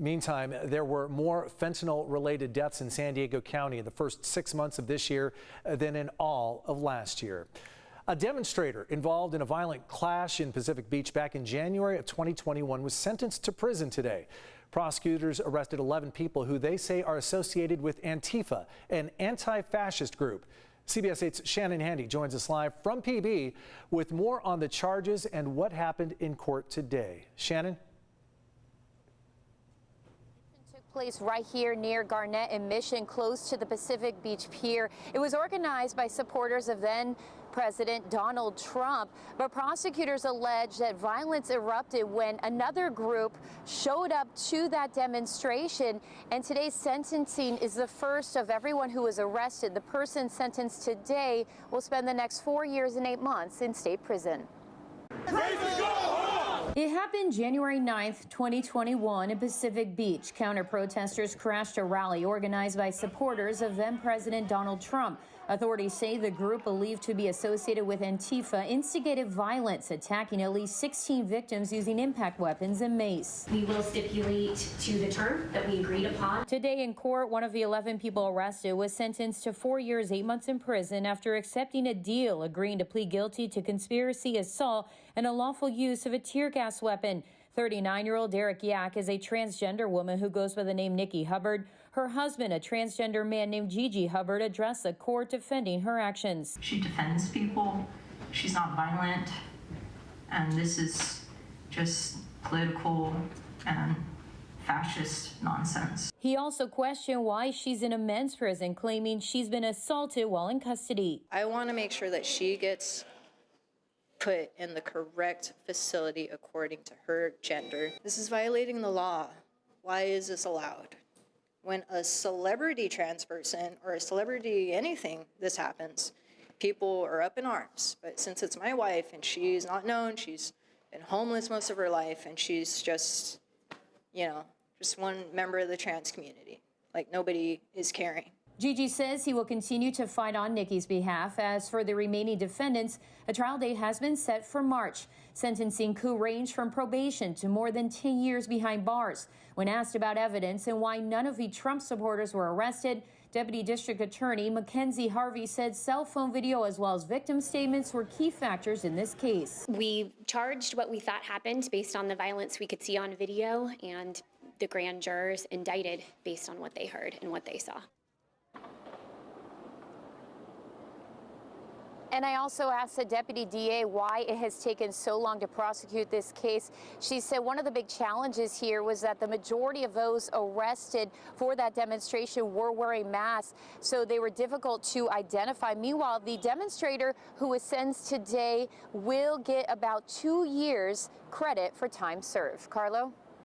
Meantime, there were more fentanyl-related deaths in San Diego County in the first 6 months of this year than in all of last year. A demonstrator involved in a violent clash in Pacific Beach back in January of 2021 was sentenced to prison today. Prosecutors arrested 11 people who they say are associated with Antifa, an anti-fascist group. CBS 8's Shannon Handy joins us live from PB with more on the charges and what happened in court today. Shannon? Place right here near Garnett and Mission, close to the Pacific Beach Pier. It was organized by supporters of then President Donald Trump, but prosecutors allege that violence erupted when another group showed up to that demonstration, and today's sentencing is the first of everyone who was arrested. The person sentenced today will spend the next 4 years and 8 months in state prison. It happened January 9th, 2021 in Pacific Beach. Counter-protesters crashed a rally organized by supporters of then-President Donald Trump. Authorities say the group believed to be associated with Antifa instigated violence, attacking at least 16 victims using impact weapons and mace. We will stipulate to the term that we agreed upon. Today in court, one of the 11 people arrested was sentenced to 4 years, 8 months in prison after accepting a deal, agreeing to plead guilty to conspiracy, assault, and unlawful use of a tear gas weapon. 39-year-old Derek Yak is a transgender woman who goes by the name Nikki Hubbard. Her husband, a transgender man named Gigi Hubbard, addressed the court defending her actions. She defends people. She's not violent. And this is just political and fascist nonsense. He also questioned why she's in a men's prison, claiming she's been assaulted while in custody. I want to make sure that she gets put in the correct facility according to her gender. This is violating the law. Why is this allowed? When a celebrity trans person or a celebrity anything, this happens, people are up in arms. But since it's my wife and she's not known, she's been homeless most of her life, and she's just, just one member of the trans community. Like, nobody is caring. Gigi says he will continue to fight on Nikki's behalf. As for the remaining defendants, a trial date has been set for March. Sentencing could range from probation to more than 10 years behind bars. When asked about evidence and why none of the Trump supporters were arrested, Deputy District Attorney Mackenzie Harvey said cell phone video as well as victim statements were key factors in this case. We charged what we thought happened based on the violence we could see on video, and the grand jurors indicted based on what they heard and what they saw. And I also asked the deputy DA why it has taken so long to prosecute this case. She said one of the big challenges here was that the majority of those arrested for that demonstration were wearing masks, so they were difficult to identify. Meanwhile, the demonstrator who was sentenced today will get about 2 years credit for time served. Carlo?